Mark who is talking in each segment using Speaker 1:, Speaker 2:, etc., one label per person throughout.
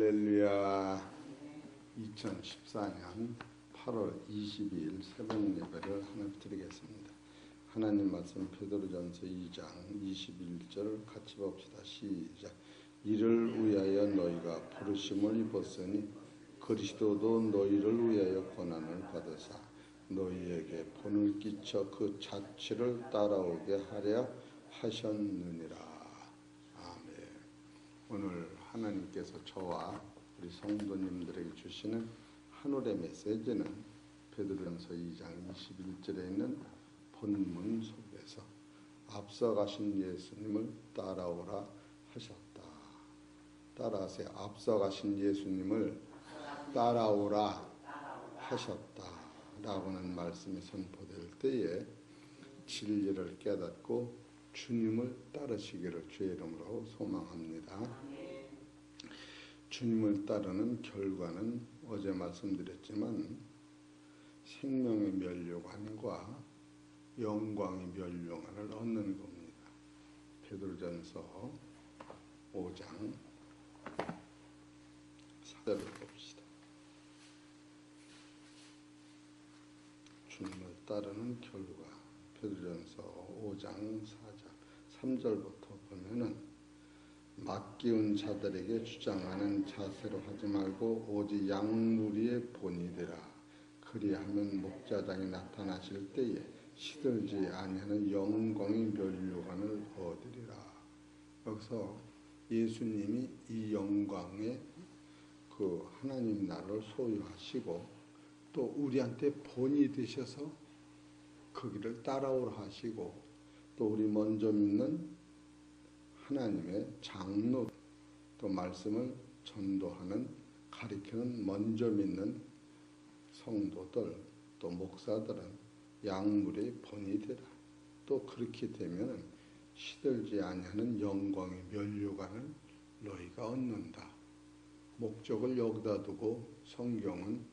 Speaker 1: 할렐루야. 2014년 8월 22일 새벽 예배를 하나 드리겠습니다. 하나님 말씀 베드로전서 2장 21절 같이 봅시다. 시작. 이를 위하여 너희가 부르심을 입었으니 그리스도도 너희를 위하여 고난을 받으사 너희에게 본을 끼쳐 그 자취를 따라오게 하려 하셨느니라. 아멘. 오늘 하나님께서 저와 우리 성도님들에게 주시는 하늘의 메시지는 베드로전서 2장 21절에 있는 본문 속에서 앞서가신 예수님을 따라오라 하셨다. 따라하세요. 앞서가신 예수님을 따라오라 하셨다 라고는 말씀이 선포될 때에 진리를 깨닫고 주님을 따르시기를 주의 이름으로 소망합니다. 주님을 따르는 결과는 어제 말씀드렸지만 생명의 면류관과 영광의 면류관을 얻는 겁니다. 베드로전서 5장 4절을 봅시다. 주님을 따르는 결과 베드로전서 5장 3절부터 보면은 맡기운 자들에게 주장하는 자세로 하지 말고 오직 양무리의 본이 되라. 그리하면 목자장이 나타나실 때에 시들지 아니하는 영광의 면류관을 얻으리라. 여기서 예수님이 이 영광의 그 하나님 나라를 소유하시고 또 우리한테 본이 되셔서 거기를 따라오라 하시고 또 우리 먼저 믿는 하나님의 장로 또 말씀을 전도하는 가리키는 먼저 믿는 성도들 또 목사들은 양물의 본이 되라. 또 그렇게 되면 시들지 아니하는 영광의 면류관을 너희가 얻는다. 목적을 여기다 두고 성경은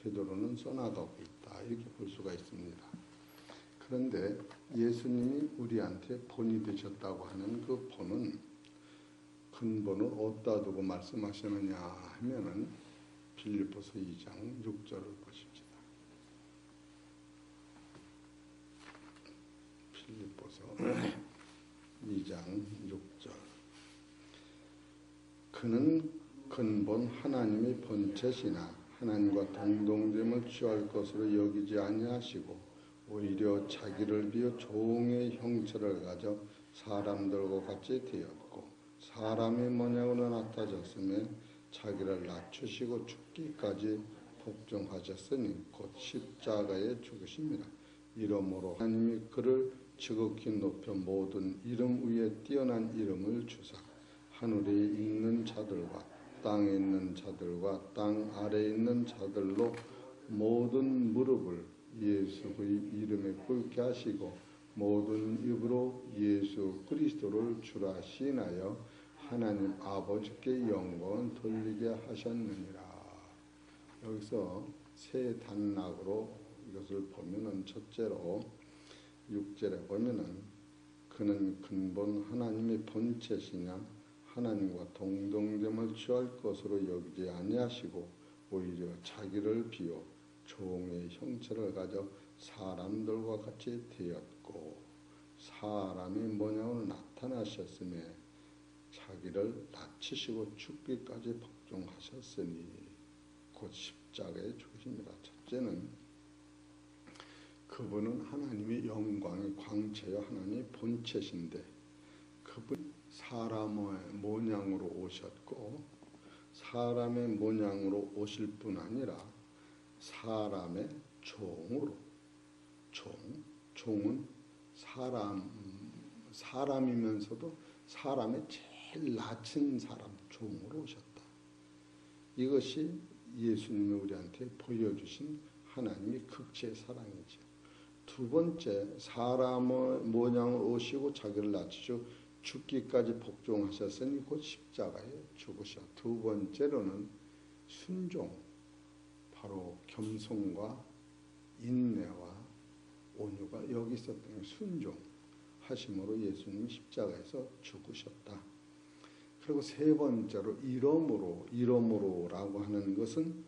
Speaker 1: 베드로는 써나가고 있다. 이렇게 볼 수가 있습니다. 그런데 예수님이 우리한테 본이 되셨다고 하는 그 본은 근본을 어디다 두고 말씀하시느냐 하면은 빌립보서 2장 6절을 보십시다. 빌립보서 2장 6절. 그는 근본 하나님의 본체시나 하나님과 동등됨을 취할 것으로 여기지 아니하시고 오히려 자기를 비워 종의 형체를 가져 사람들과 같이 되었고 사람의 모양으로 나타졌으며 자기를 낮추시고 죽기까지 복종하셨으니 곧 십자가에 죽으십니다. 이러므로 하나님이 그를 지극히 높여 모든 이름 위에 뛰어난 이름을 주사 하늘에 있는 자들과 땅에 있는 자들과 땅 아래에 있는 자들로 모든 무릎을 예수의 이름에 꿇게 하시고 모든 입으로 예수 그리스도를 주라 시인하여 하나님 아버지께 영광을 돌리게 하셨느니라. 여기서 세 단락으로 이것을 보면은 첫째로 6절에 보면은 그는 근본 하나님의 본체시냐 하나님과 동등됨을 취할 것으로 여기지 아니하시고 오히려 자기를 비워 종의 형체를 가져 사람들과 같이 되었고 사람의 모양으로 나타나셨으며 자기를 낮추시고 죽기까지 복종하셨으니 곧 십자가에 죽으십니다. 첫째는 그분은 하나님의 영광의 광채여 하나님의 본체신데 그분 사람의 모양으로 오셨고 사람의 모양으로 오실 뿐 아니라 사람의 종으로 종은 사람이면서도 사람의 제일 낮은 사람 종으로 오셨다. 이것이 예수님이 우리한테 보여주신 하나님의 극치의 사랑이죠. 두 번째 사람의 모양으로 오시고 자기를 낮추시고 죽기까지 복종하셨으니 곧 십자가에 죽으셔. 두 번째로는 순종 바로 겸손과 인내와 온유가 여기 있었던 순종하심으로 예수님이 십자가에서 죽으셨다. 그리고 세 번째로 이러므로라고 하는 것은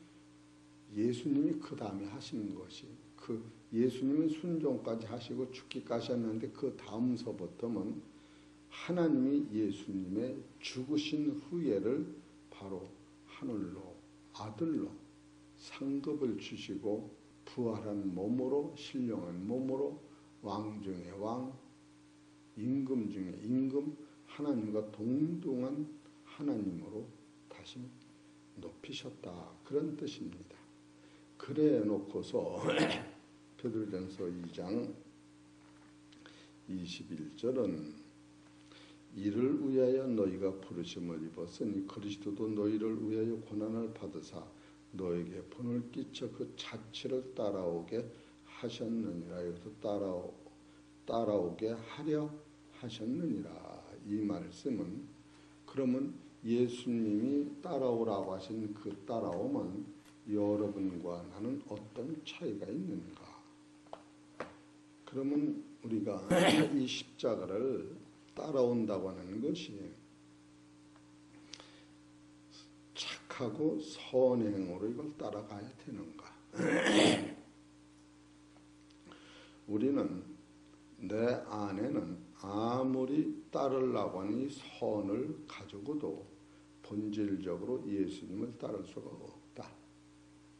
Speaker 1: 예수님이 그 다음에 하신 것이, 그 예수님은 순종까지 하시고 죽기까지 하셨는데 그 다음서부터는 하나님이 예수님의 죽으신 후에를 바로 하늘로 아들로 상급을 주시고 부활한 몸으로, 신령한 몸으로, 왕 중에 왕, 임금 중에 임금, 하나님과 동등한 하나님으로 다시 높이셨다, 그런 뜻입니다. 그래 놓고서 베드로전서 2장 21절은 이를 위하여 너희가 부르심을 입었으니 그리스도도 너희를 위하여 고난을 받으사 너에게 본을 끼쳐 그 자취를 따라오게 하셨느니라. 여기서 따라오게 하려 하셨느니라. 이 말씀은, 그러면 예수님이 따라오라고 하신 그 따라옴은 여러분과 나는 어떤 차이가 있는가? 그러면 우리가 이 십자가를 따라온다고 하는 것이 착하고 선행으로 이걸 따라가야 되는가? 우리는 내 안에는 아무리 따르려고 하니 선을 가지고도 본질적으로 예수님을 따를 수가 없다.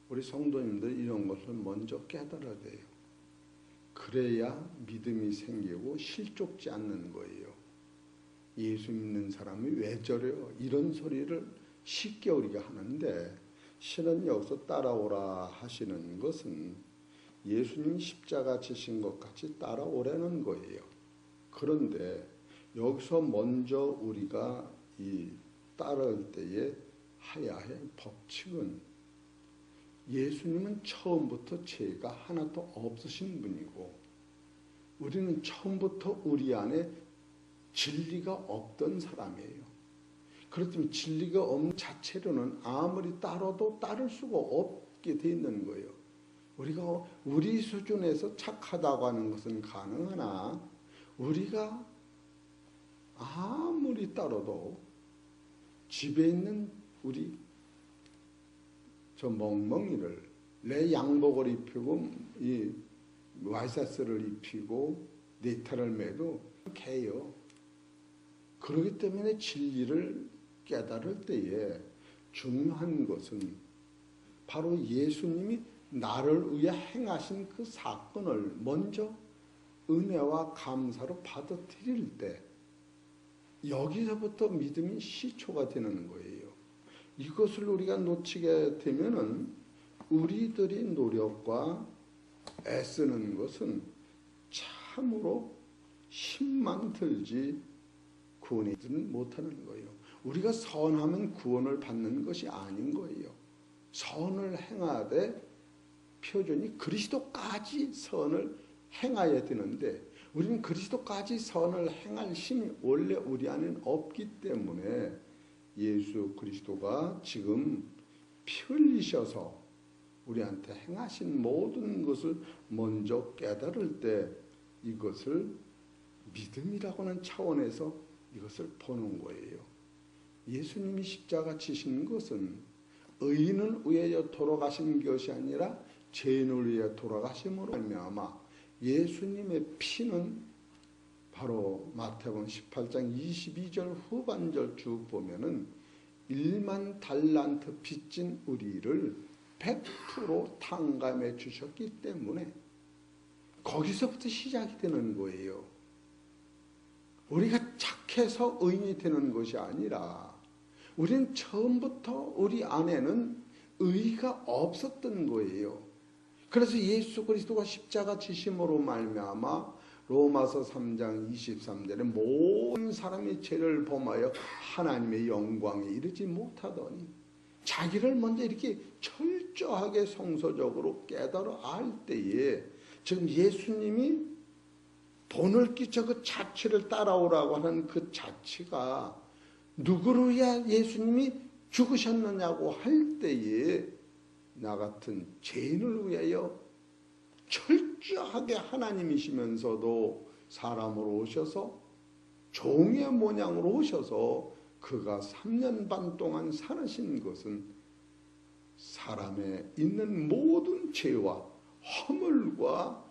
Speaker 1: 우리 성도님들 이런 것을 먼저 깨달아야 돼요. 그래야 믿음이 생기고 실족지 않는 거예요. 예수 믿는 사람이 왜 저래요? 이런 소리를 쉽게 우리가 하는데, 실은 여기서 따라오라 하시는 것은 예수님 십자가 지신 것 같이 따라오라는 거예요. 그런데 여기서 먼저 우리가 이 따를 때에 해야 할 법칙은, 예수님은 처음부터 죄가 하나도 없으신 분이고 우리는 처음부터 우리 안에 진리가 없던 사람이에요. 그렇다면 진리가 없는 자체로는 아무리 따라도 따를 수가 없게 돼 있는 거예요. 우리가 우리 수준에서 착하다고 하는 것은 가능하나 우리가 아무리 따라도 집에 있는 우리 저 멍멍이를, 내 양복을 입히고 이 와이셔츠를 입히고 네타를 매도 개요. 그렇기 때문에 진리를 깨달을 때에 중요한 것은 바로 예수님이 나를 위해 행하신 그 사건을 먼저 은혜와 감사로 받아들일 때, 여기서부터 믿음이 시초가 되는 거예요. 이것을 우리가 놓치게 되면은 우리들이 노력과 애쓰는 것은 참으로 힘만 들지 구원이 되지는 못하는 거예요. 우리가 선하면 구원을 받는 것이 아닌 거예요. 선을 행하되 표준이 그리스도까지 선을 행해야 되는데, 우리는 그리스도까지 선을 행할 힘이 원래 우리 안에는 없기 때문에 예수 그리스도가 지금 피 흘리셔서 우리한테 행하신 모든 것을 먼저 깨달을 때 이것을 믿음이라고 하는 차원에서 이것을 보는 거예요. 예수님이 십자가 지신 것은 의인을 위하여 돌아가신 것이 아니라 죄인을 위하여 돌아가심으로 말미암아 예수님의 피는 바로 마태복음 18장 22절 후반절 쭉 보면은 1만 달란트 빚진 우리를 100% 탕감해 주셨기 때문에 거기서부터 시작이 되는 거예요. 우리가 착해서 의인이 되는 것이 아니라 우리는 처음부터 우리 안에는 의가 없었던 거예요. 그래서 예수 그리스도가 십자가 지심으로 말미암아 로마서 3장 23절에 모든 사람이 죄를 범하여 하나님의 영광에 이르지 못하더니, 자기를 먼저 이렇게 철저하게 성서적으로 깨달아 알 때에, 지금 예수님이 본을 끼쳐 그 자취를 따라오라고 하는 그 자취가 누구를 위해 예수님이 죽으셨느냐고 할 때에 나 같은 죄인을 위하여 철저하게 하나님이시면서도 사람으로 오셔서 종의 모양으로 오셔서 그가 3년 반 동안 살으신 것은 사람에 있는 모든 죄와 허물과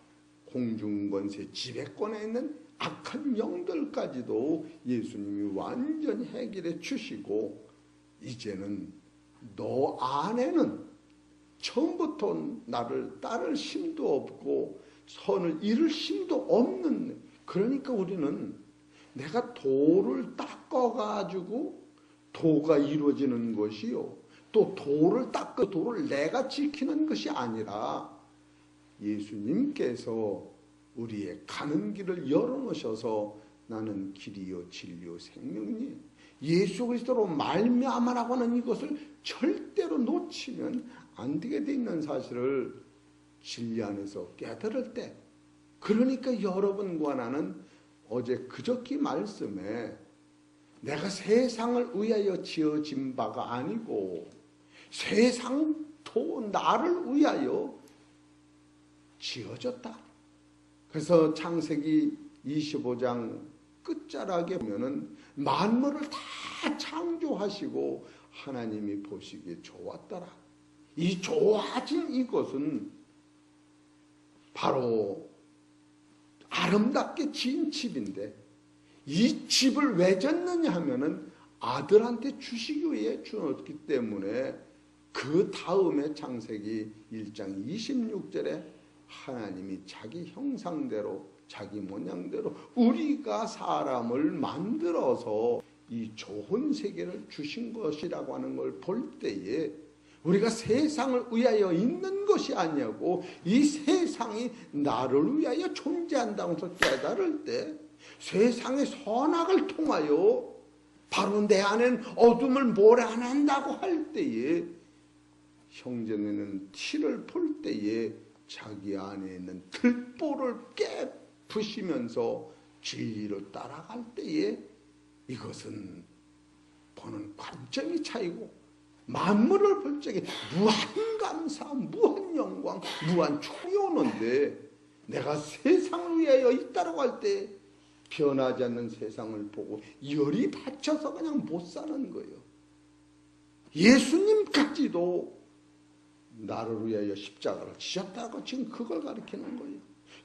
Speaker 1: 공중권세 지배권에 있는 악한 영들까지도 예수님이 완전히 해결해 주시고, 이제는 너 안에는 처음부터 나를 따를 힘도 없고 선을 이룰 힘도 없는, 그러니까 우리는 내가 도를 닦아가지고 도가 이루어지는 것이요, 또 도를 닦아 도를 내가 지키는 것이 아니라 예수님께서 우리의 가는 길을 열어놓으셔서 나는 길이요 진리요 생명이니 예수 그리스도로 말미암아라고 하는 이것을 절대로 놓치면 안 되게 돼 있는 사실을 진리 안에서 깨달을 때, 그러니까 여러분과 나는 어제 그저께 말씀에 내가 세상을 위하여 지어진 바가 아니고 세상도 나를 위하여 지어졌다. 그래서 창세기 25장 끝자락에 보면은 만물을 다 창조하시고 하나님이 보시기에 좋았더라. 이 좋아진 이것은 바로 아름답게 지은 집인데, 이 집을 왜 졌느냐 하면은 아들한테 주시기 위해 주었기 때문에, 그 다음에 창세기 1장 26절에 하나님이 자기 형상대로 자기 모양대로 우리가 사람을 만들어서 이 좋은 세계를 주신 것이라고 하는 걸 볼 때에, 우리가 세상을 위하여 있는 것이 아니고 이 세상이 나를 위하여 존재한다고 해서 깨달을 때, 세상의 선악을 통하여 바로 내 안엔 어둠을 몰아낸다고 할 때에, 형제는 티를 볼 때에 자기 안에 있는 들보를 깨부시면서 진리로 따라갈 때에, 이것은 보는 관점이 차이고 만물을 볼 적에 무한 감사, 무한 영광, 무한 충효는데, 내가 세상을 위하여 있다고 할 때 변하지 않는 세상을 보고 열이 받쳐서 그냥 못 사는 거예요. 예수님까지도 나를 위하여 십자가를 지셨다고 지금 그걸 가리키는 거예요.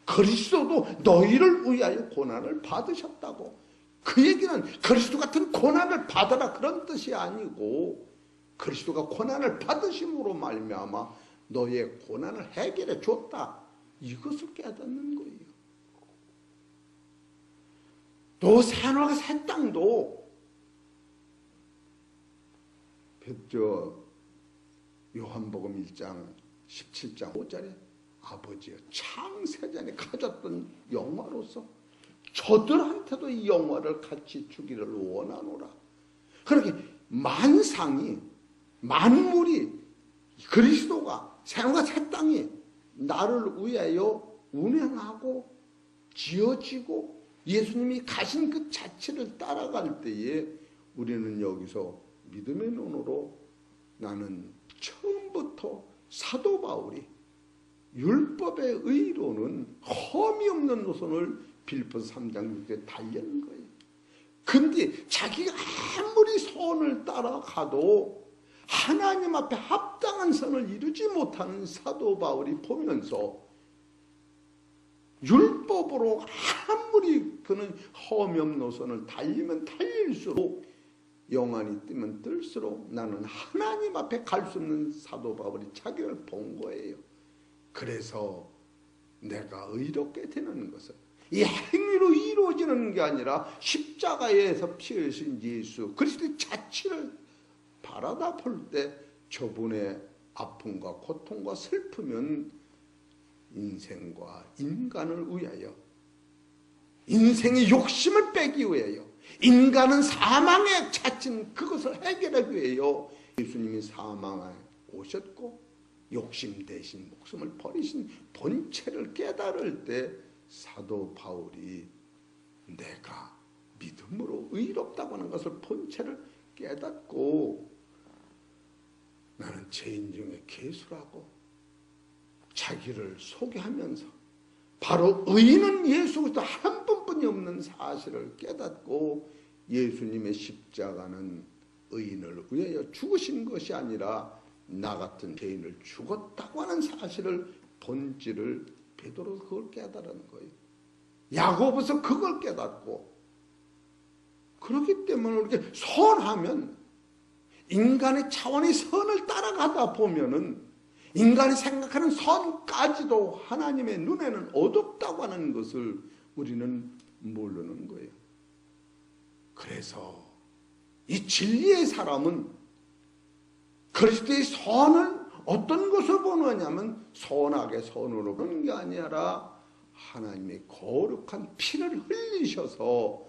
Speaker 1: 그리스도도 너희를 위하여 고난을 받으셨다고. 그 얘기는 그리스도 같은 고난을 받아라 그런 뜻이 아니고, 그리스도가 고난을 받으심으로 말미암아 너의 고난을 해결해 줬다, 이것을 깨닫는 거예요. 또 산호가 새 땅도 요한복음 1장 17장 5절에 아버지여 창세전에 가졌던 영화로서 저들한테도 이 영화를 같이 주기를 원하노라. 그렇게 만상이, 만물이, 그리스도가, 새로운 새 땅이 나를 위하여 운행하고 지어지고 예수님이 가신 그 자체를 따라갈 때에, 우리는 여기서 믿음의 눈으로, 나는 처음부터 사도 바울이 율법의 의로는 험이 없는 노선을 빌립보서 3장 6절에 달리는 거예요. 근데 자기가 아무리 선을 따라가도 하나님 앞에 합당한 선을 이루지 못하는 사도 바울이 보면서, 율법으로 아무리 그는 험이 없는 노선을 달리면 달릴수록, 영안이 뜨면 뜰수록 나는 하나님 앞에 갈 수 없는 사도 바울이 자기를 본 거예요. 그래서 내가 의롭게 되는 것은 이 행위로 이루어지는 게 아니라 십자가에서 피 흘리신 예수 그리스도의 자체를 바라다 볼 때, 저분의 아픔과 고통과 슬픔은 인생과 인간을 위하여, 인생의 욕심을 빼기 위하여, 인간은 사망에 갇힌 그것을 해결하기 위하여 예수님이 사망에 오셨고 욕심 대신 목숨을 버리신 본체를 깨달을 때, 사도 바울이 내가 믿음으로 의롭다고 하는 것을 본체를 깨닫고, 나는 죄인 중에 괴수라고 자기를 소개하면서 바로 의인은 예수 그리스도 한 분뿐이 없는 사실을 깨닫고 예수님의 십자가는 의인을 위하여 죽으신 것이 아니라 나 같은 죄인을 죽었다고 하는 사실을 본질을 베드로 그걸 깨달은 거예요. 야고보서 그걸 깨닫고, 그렇기 때문에 이렇게 선하면 인간의 차원의 선을 따라가다 보면은 인간이 생각하는 선까지도 하나님의 눈에는 어둡다고 하는 것을 우리는 모르는 거예요. 그래서 이 진리의 사람은 그리스도의 선을 어떤 것을 보느냐면 선하게 선으로 보는 게 아니라 하나님의 거룩한 피를 흘리셔서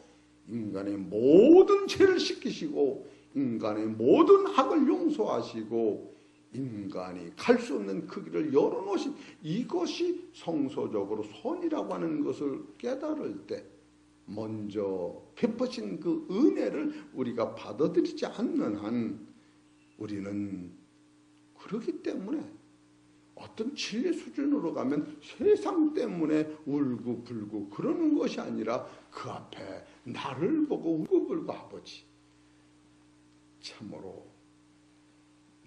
Speaker 1: 인간의 모든 죄를 씻기시고 인간의 모든 악을 용서하시고 인간이 갈 수 없는 그 길을 열어놓으신 이것이 성서적으로 선이라고 하는 것을 깨달을 때 먼저 베푸신 그 은혜를 우리가 받아들이지 않는 한 우리는 그렇기 때문에 어떤 진리 수준으로 가면 세상 때문에 울고불고 그러는 것이 아니라 그 앞에 나를 보고 울고불고 아버지 참으로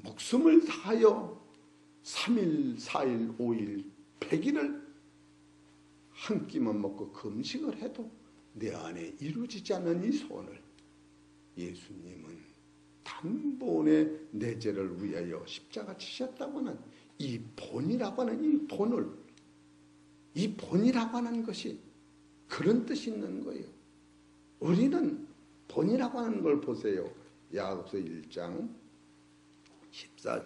Speaker 1: 목숨을 다하여 3일, 4일, 5일, 100일을 한 끼만 먹고 금식을 해도 내 안에 이루어지지 않는 이 소원을 예수님은 단번에 내 죄를 위하여 십자가 치셨다고 하는 이 본이라고 하는 이 본을, 이 본이라고 하는 것이 그런 뜻이 있는 거예요. 우리는 본이라고 하는 걸 보세요. 야고보서 1장 14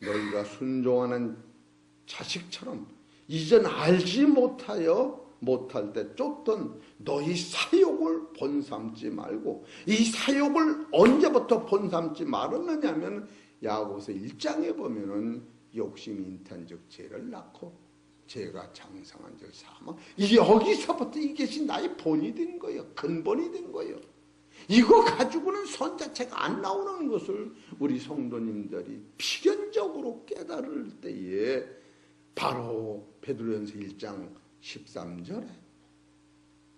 Speaker 1: 너희가 순종하는 자식처럼 이전 알지 못할 때 쫓던 너희 사욕을 본삼지 말고, 이 사욕을 언제부터 본삼지 말았느냐면 야고보서 1장에 보면은 욕심 인탄적 죄를 낳고 죄가 장성한적 사망, 여기서부터 이것이 나의 본이 된 거예요. 근본이 된 거예요. 이거 가지고는 선 자체가 안 나오는 것을 우리 성도님들이 필연적으로 깨달을 때에 바로 베드로전서 1장 13절에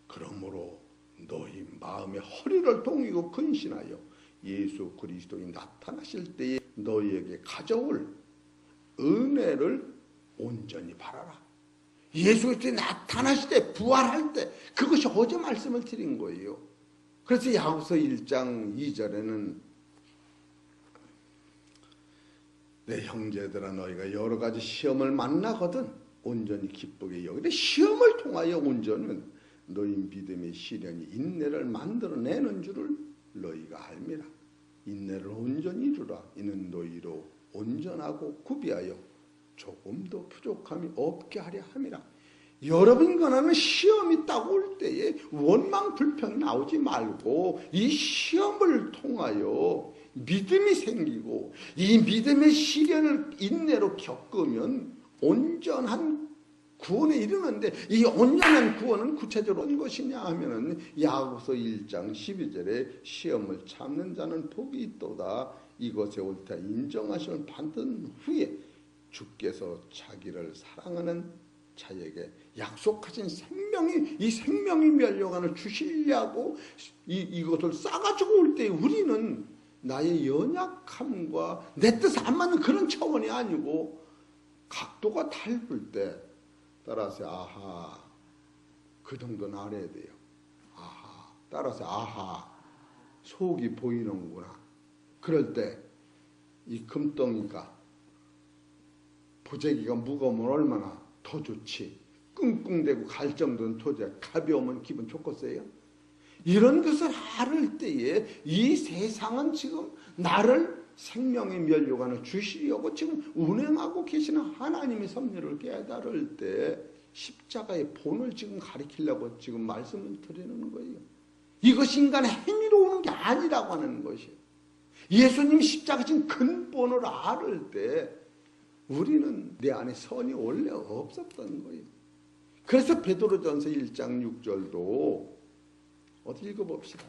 Speaker 1: 그러므로 너희 마음의 허리를 동이고 근신하여 예수 그리스도이 나타나실 때에 너희에게 가져올 은혜를 온전히 바라라. 예수 그리스도이 나타나실 때, 부활할 때, 그것이 어제 말씀을 드린 거예요. 그래서 야고보서 1장 2절에는 내 형제들아 너희가 여러 가지 시험을 만나거든 온전히 기쁘게 여기되 시험을 통하여 온전은 너희 믿음의 시련이 인내를 만들어내는 줄을 너희가 알미라. 인내를 온전히 이루라. 이는 너희로 온전하고 구비하여 조금도 부족함이 없게 하려 함이라. 여러분과는 시험이 딱 올 때에 원망 불평 나오지 말고 이 시험을 통하여 믿음이 생기고 이 믿음의 시련을 인내로 겪으면 온전한 구원에 이르는데, 이 온전한 구원은 구체적으로 어떤 것이냐 하면은 야고보서 1장 12절에 시험을 참는 자는 복이 있도다. 이것에 옳다 인정하심을 받은 후에 주께서 자기를 사랑하는 자에게 약속하신 생명이, 이 생명이 멸류관을 주시려고 이것을 싸가지고 올 때 우리는 나의 연약함과 내 뜻 안 맞는 그런 차원이 아니고 각도가 다를 때 따라서 아하 그 정도는 알아야 돼요. 아하 따라서 아하 속이 보이는구나. 그럴 때 이 금덩이가 보재기가 무거우면 얼마나 더 좋지. 끙끙대고 갈 정도는 도저히 가벼우면 기분 좋겠어요. 이런 것을 알을 때에 이 세상은 지금 나를 생명의 멸류관을 주시려고 지금 운행하고 계시는 하나님의 섭리를 깨달을 때 십자가의 본을 지금 가리키려고 지금 말씀을 드리는 거예요. 이것이 인간의 행위로 오는 게 아니라고 하는 것이에요. 예수님 십자가 지금 근본을 알을 때 우리는 내 안에 선이 원래 없었던 거예요. 그래서 베드로전서 1장 6절도 어디 읽어봅시다.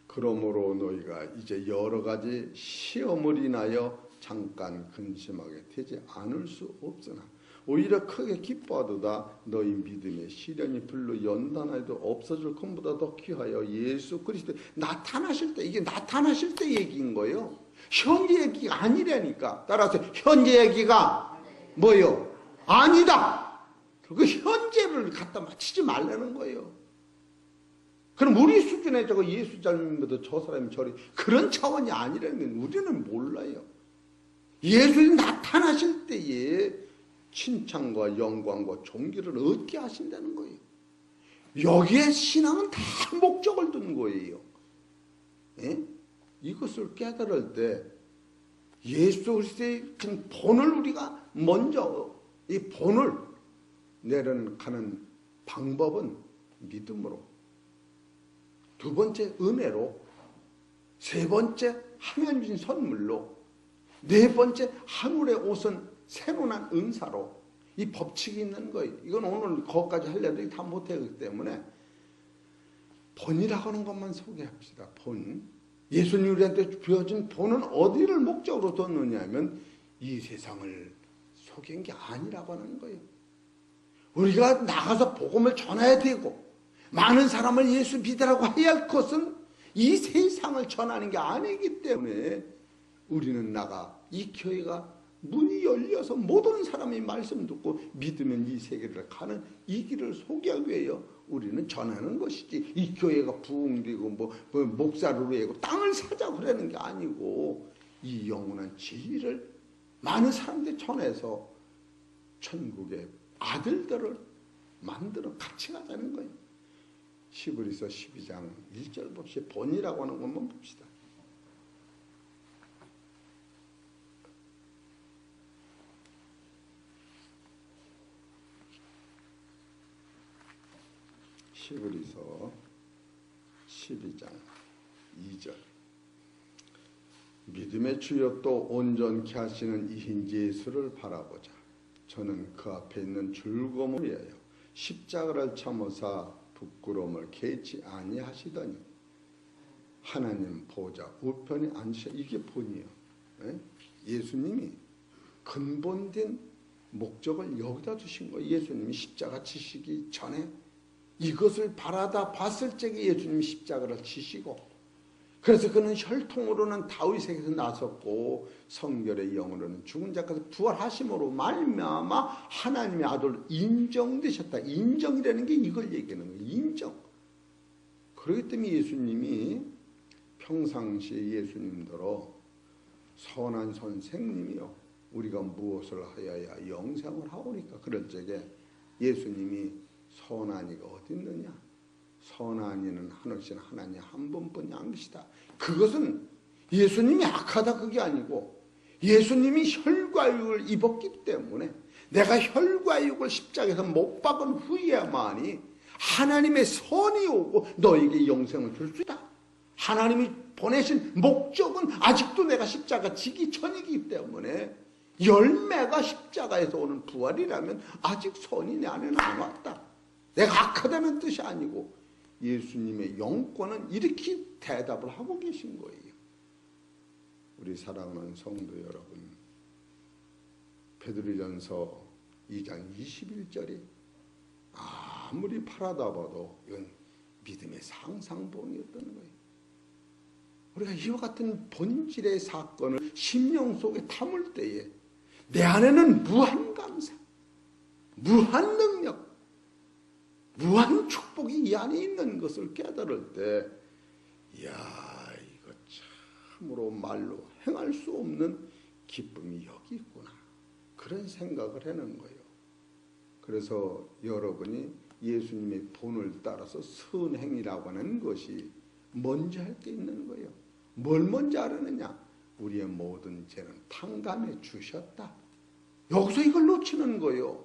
Speaker 1: 그러므로 너희가 이제 여러 가지 시험을 인하여 잠깐 근심하게 되지 않을 수 없으나 오히려 크게 기뻐하도다. 너희 믿음의 시련이 불로 연단하여도 없어질 것보다 더 귀하여 예수 그리스도 나타나실 때, 이게 나타나실 때 얘기인 거예요. 현재 얘기가 아니라니까. 따라서 현재 얘기가 뭐요? 아니다. 그 현재를 갖다 맞추지 말라는 거예요. 그럼 우리 수준에 저거 예수 잘 믿어도 저 사람이 저리, 그런 차원이 아니라는 건 우리는 몰라요. 예수님 나타나실 때에 칭찬과 영광과 존귀를 얻게 하신다는 거예요. 여기에 신앙은 다 목적을 둔 거예요. 예? 이것을 깨달을 때 예수 그리스도의 본을 우리가 먼저, 이 본을 내려가는 방법은 믿음으로, 두 번째 은혜로, 세 번째 하나님 주신 선물로, 네 번째 하늘의 옷은 새로 난 은사로, 이 법칙이 있는 거예요. 이건 오늘 거기까지 하려도 다 못하기 때문에 본이라고 하는 것만 소개합시다. 본. 예수님 우리한테 주어진 본은 어디를 목적으로 뒀느냐 하면 이 세상을 속인 게 아니라고 하는 거예요. 우리가 나가서 복음을 전해야 되고 많은 사람을 예수 믿으라고 해야 할 것은 이 세상을 전하는 게 아니기 때문에 우리는 나가, 이 교회가 문이 열려서 모든 사람이 말씀 듣고 믿으면 이 세계를 가는 이 길을 소개하기 위하여 우리는 전하는 것이지, 이 교회가 부흥되고 뭐 목사를 외고 땅을 사자고 그러는 게 아니고 이 영원한 진리를 많은 사람들이 전해서 천국의 아들들을 만들어 같이 가자는 거예요. 히브리서 12장 1절 봅시다. 본이라고 하는 것만 봅시다. 히브리서 12장 2절. 믿음의 주여 또 온전케 하시는 이인 예수를 바라보자. 저는 그 앞에 있는 즐거움을 위하여 십자가를 참으사 부끄러움을 개치 아니하시더니 하나님 보좌 우편에 앉으셔. 이게 본이에요. 예수님이 근본된 목적을 여기다 두신 거예요. 예수님이 십자가 치시기 전에 이것을 바라다 봤을 적에 예수님이 십자가를 치시고, 그래서 그는 혈통으로는 다윗에게서 나섰고 성결의 영으로는 죽은 자까지 부활하심으로 말미암아 하나님의 아들로 인정되셨다. 인정이라는 게 이걸 얘기하는 거예요. 인정. 그렇기 때문에 예수님이 평상시에 예수님더러 선한 선생님이요 우리가 무엇을 하여야 영생을 하오니까. 그럴 적에 예수님이 선한 이가 어디 있느냐? 선한 이는 하늘신 하나님 한 분뿐이 안 계시다. 그것은 예수님이 악하다 그게 아니고 예수님이 혈과육을 입었기 때문에 내가 혈과육을 십자가에서 못 박은 후에야만이 하나님의 선이 오고 너에게 영생을 줄 수 있다. 하나님이 보내신 목적은 아직도 내가 십자가 지기 전이기 때문에 열매가 십자가에서 오는 부활이라면 아직 선이 내 안에는 안 왔다. 내가 악하다는 뜻이 아니고 예수님의 영권은 이렇게 대답을 하고 계신 거예요. 우리 사랑하는 성도 여러분, 베드로전서 2장 21절이 아무리 바라다 봐도 이건 믿음의 상상본이었던 거예요. 우리가 이와 같은 본질의 사건을 심령 속에 담을 때에 내 안에는 무한 감사, 무한 능력, 무한 축복이 이 안에 있는 것을 깨달을 때, 이야, 이거 참으로 말로 행할 수 없는 기쁨이 여기 있구나. 그런 생각을 하는 거예요. 그래서 여러분이 예수님의 본을 따라서 선행이라고 하는 것이 먼저 할 게 있는 거예요. 뭘 먼저 알았느냐? 우리의 모든 죄는 탕감해 주셨다. 여기서 이걸 놓치는 거예요.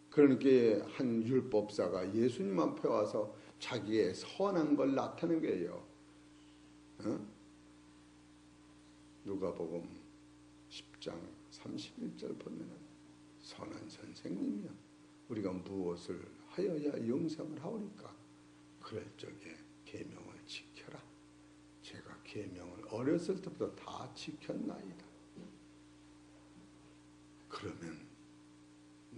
Speaker 1: 그러니까 한 율법사가 예수님 앞에 와서 자기의 선한 걸 나타낸 거예요. 누가복음 10장 31절 보면은 선한 선생님이여 우리가 무엇을 하여야 영생을 하오니까 그럴 적에 계명을 지켜라. 제가 계명을 어렸을 때부터 다 지켰나이다. 그러면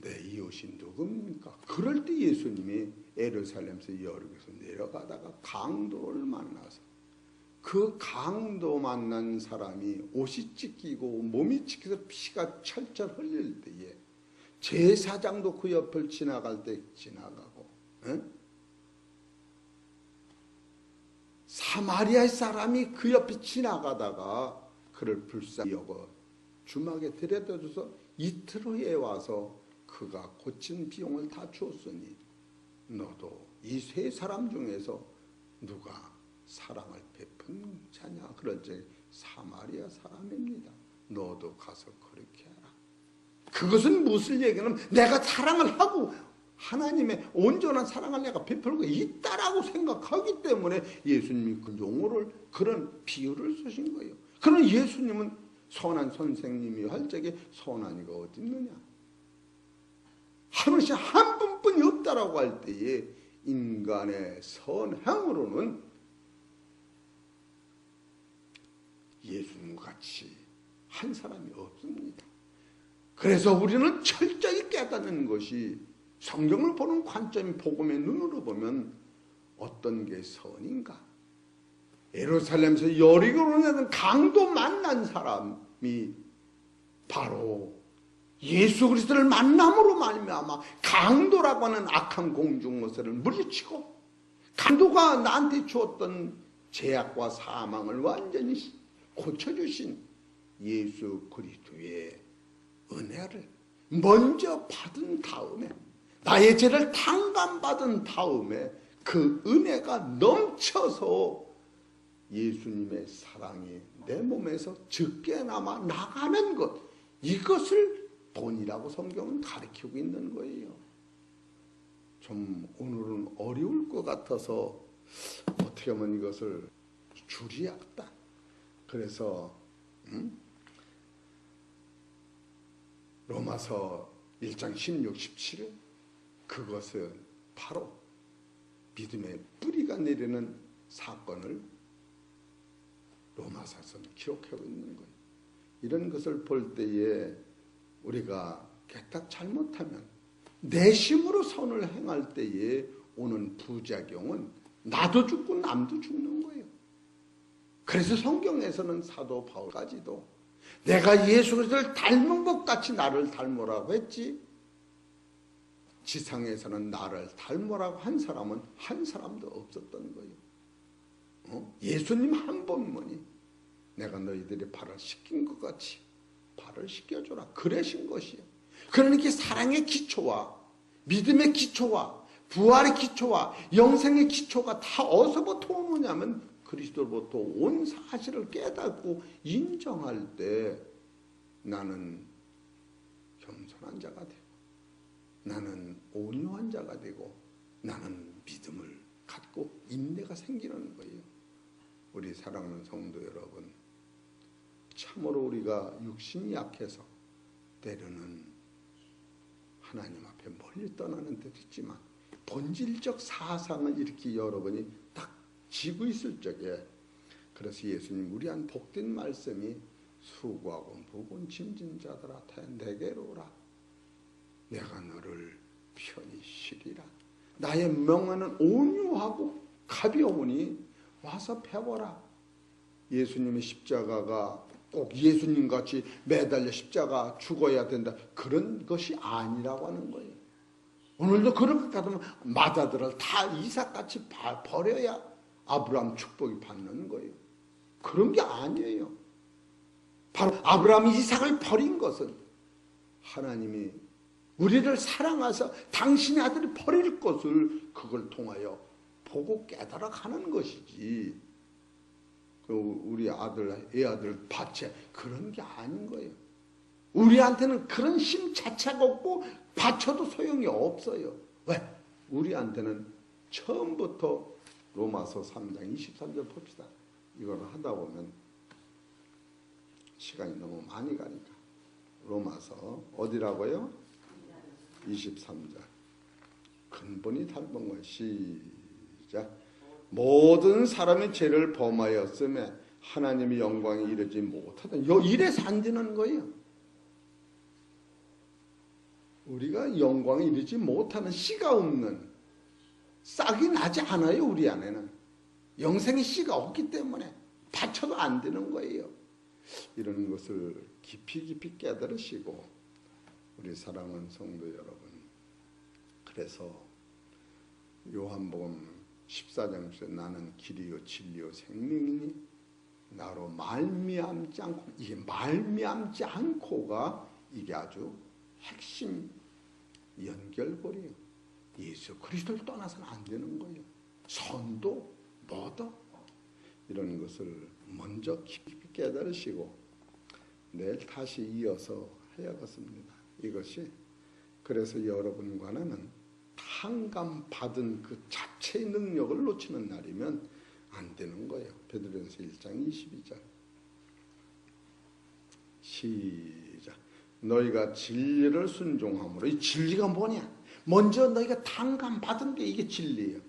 Speaker 1: 내 이웃이 누굽니까? 그럴 때 예수님이 예루살렘에서 여리고에서 내려가다가 강도를 만나서 그 강도 만난 사람이 옷이 찢기고 몸이 찢겨서 피가 철철 흘릴 때에 제사장도 그 옆을 지나갈 때 지나가고, 사마리아 사람이 그 옆에 지나가다가 그를 불쌍히 여겨 주막에 데려다줘서 이틀 후에 와서 그가 고친 비용을 다 주었으니 너도 이 세 사람 중에서 누가 사랑을 베푼 자냐? 그럴 때 사마리아 사람입니다. 너도 가서 그렇게 해라. 그것은 무슨 얘기냐면 내가 사랑을 하고 하나님의 온전한 사랑을 내가 베풀고 있다라고 생각하기 때문에 예수님이 그 용어를, 그런 비유를 쓰신 거예요. 그러나 예수님은 선한 선생님이 할 적에 선한 이가 어디 있느냐? 하나씩 한 분뿐이 없다라고 할 때에 인간의 선행으로는 예수님 같이 한 사람이 없습니다. 그래서 우리는 철저히 깨닫는 것이, 성경을 보는 관점이 복음의 눈으로 보면 어떤 게 선인가? 예루살렘에서 여리고로 내는 강도 만난 사람이 바로 예수 그리스도를 만남으로 말미암아 강도라고 하는 악한 공중모세를 물리치고 강도가 나한테 주었던 죄악과 사망을 완전히 고쳐주신 예수 그리스도의 은혜를 먼저 받은 다음에, 나의 죄를 탕감받은 다음에 그 은혜가 넘쳐서 예수님의 사랑이 내 몸에서 적게나마 나가는 것, 이것을 본이라고 성경은 가르치고 있는 거예요. 좀 오늘은 어려울 것 같아서 어떻게 하면 이것을 줄이야겠다. 그래서 로마서 1장 16, 17 그것은 바로 믿음의 뿌리가 내리는 사건을 로마서는 기록하고 있는 거예요. 이런 것을 볼 때에 우리가 깨딱 잘못하면 내심으로 선을 행할 때에 오는 부작용은 나도 죽고 남도 죽는 거예요. 그래서 성경에서는 사도 바울까지도 내가 예수 그리스도를 닮은 것 같이 나를 닮으라고 했지, 지상에서는 나를 닮으라고 한 사람은 한 사람도 없었던 거예요. 예수님 한 번만이 내가 너희들이 발을 씻긴 것 같이 발을 씻겨줘라, 그러신 것이요. 그러니까 사랑의 기초와 믿음의 기초와 부활의 기초와 영생의 기초가 다 어디서부터 오느냐면 그리스도로부터 온 사실을 깨닫고 인정할 때 나는 겸손한 자가 되고, 나는 온유한 자가 되고, 나는 믿음을 갖고 인내가 생기는 거예요. 우리 사랑하는 성도 여러분, 참으로 우리가 육신이 약해서 때로는 하나님 앞에 멀리 떠나는 데도 있지만 본질적 사상을 이렇게 여러분이 딱 지고 있을 적에, 그래서 예수님 우리한 복된 말씀이 수고하고 무거운 짐진 자들아 내게로 오라, 내가 너를 편히 쉬리라. 나의 명하는 온유하고 가벼우니 와서 배워라. 예수님의 십자가가 꼭 예수님같이 매달려 십자가 죽어야 된다, 그런 것이 아니라고 하는 거예요. 오늘도 그런 것 같으면 맏아들을 다 이삭같이 버려야 아브라함 축복이 받는 거예요. 그런 게 아니에요. 바로 아브라함이 이삭을 버린 것은 하나님이 우리를 사랑하셔서 당신의 아들이 버릴 것을 그걸 통하여 보고 깨달아 가는 것이지, 우리 아들, 애아들 바쳐 그런 게 아닌 거예요. 우리한테는 그런 힘 자체가 없고 바쳐도 소용이 없어요. 왜? 우리한테는 처음부터 로마서 3장 23절 봅시다. 이걸 하다 보면 시간이 너무 많이 가니까. 로마서 어디라고요? 23절. 근본이 닮은 것. 시작. 모든 사람이 죄를 범하였음에 하나님의 영광에 이르지 못하다. 이래 산지는 거예요. 우리가 영광에 이르지 못하는 씨가 없는, 싹이 나지 않아요. 우리 안에는 영생의 씨가 없기 때문에 바쳐도 안 되는 거예요. 이런 것을 깊이 깨달으시고 우리 사랑하는 성도 여러분, 그래서 요한복음 14장에서 나는 길이요 진리요 생명이니 나로 말미암지 않고, 이게 말미암지 않고가 이게 아주 핵심 연결고리예요. 예수 그리스도를 떠나서는 안 되는 거예요. 선도 뭐도 이런 것을 먼저 깊이 깨달으시고 내일 다시 이어서 해야겠습니다. 이것이 그래서 여러분과 나는 탕감 받은 그 자체의 능력을 놓치는 날이면 안 되는 거예요. 베드로전서 1장 22절 시작. 너희가 진리를 순종함으로, 이 진리가 뭐냐? 먼저 너희가 탕감 받은 게 이게 진리예요.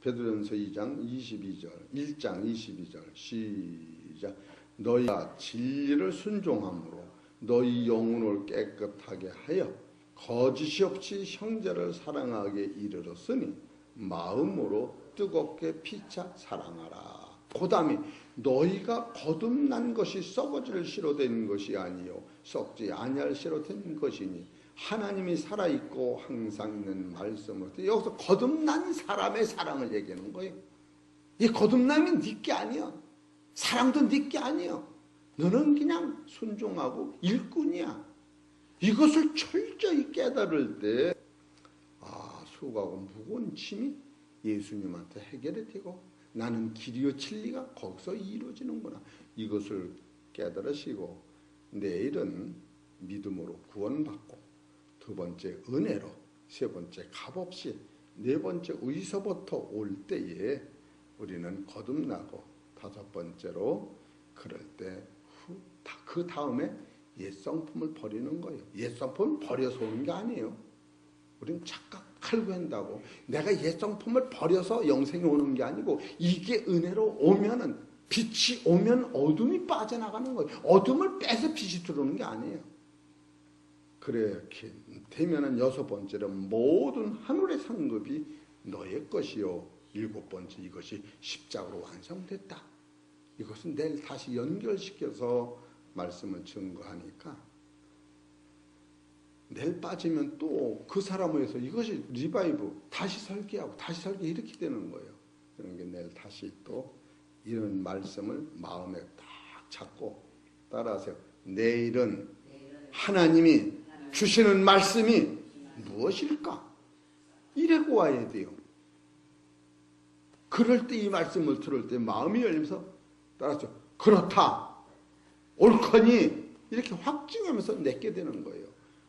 Speaker 1: 베드로전서 2장 22절 1장 22절 시작. 너희가 진리를 순종함으로 너희 영혼을 깨끗하게 하여 거짓이 없이 형제를 사랑하게 이르렀으니 마음으로 뜨겁게 피차 사랑하라. 그 다음에 너희가 거듭난 것이 썩어질 씨로 된 것이 아니요 썩지 아니할 씨로 된 것이니 하나님이 살아있고 항상 있는 말씀으로. 여기서 거듭난 사람의 사랑을 얘기하는 거예요. 이 거듭남이 네 게 아니야. 사랑도 네 게 아니야. 너는 그냥 순종하고 일꾼이야. 이것을 철저히 깨달을 때 수고하고 무거운 짐이 예수님한테 해결이 되고 나는 길이요 진리가 거기서 이루어지는구나. 이것을 깨달으시고 내일은 믿음으로 구원받고, 두 번째 은혜로, 세 번째 값없이, 네 번째 의서부터 올 때에 우리는 거듭나고, 다섯 번째로 그럴 때 그 다음에 옛성품을 버리는 거예요. 옛성품을 버려서 오는 게 아니에요. 우리는 착각하려고 한다고. 내가 옛성품을 버려서 영생이 오는 게 아니고, 이게 은혜로 오면은, 빛이 오면 어둠이 빠져나가는 거예요. 어둠을 빼서 빛이 들어오는 게 아니에요. 그렇게 되면은 여섯 번째로 모든 하늘의 상급이 너의 것이요. 일곱 번째, 이것이 십자가로 완성됐다. 이것은 내일 다시 연결시켜서 말씀을 증거하니까 내일 빠지면 또 그 사람을 해서 이것이 리바이브, 다시 설계하고 다시 설계 이렇게 되는 거예요. 그런 게 내일 다시 또 이런 말씀을 마음에 딱 잡고 따라하세요. 내일은 하나님이 주시는 말씀이 무엇일까? 이래고 와야 돼요. 그럴 때 이 말씀을 들을 때 마음이 열리면서 따라서 그렇다, 옳거니 이렇게 확증하면서 내게 되는 거예요.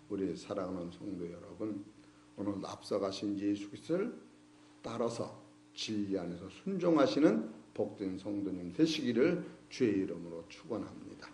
Speaker 1: 우리 사랑하는 성도 여러분, 오늘 앞서가신 예수 그리스도를 따라서 진리 안에서 순종하시는 복된 성도님 되시기를 주의 이름으로 축원합니다.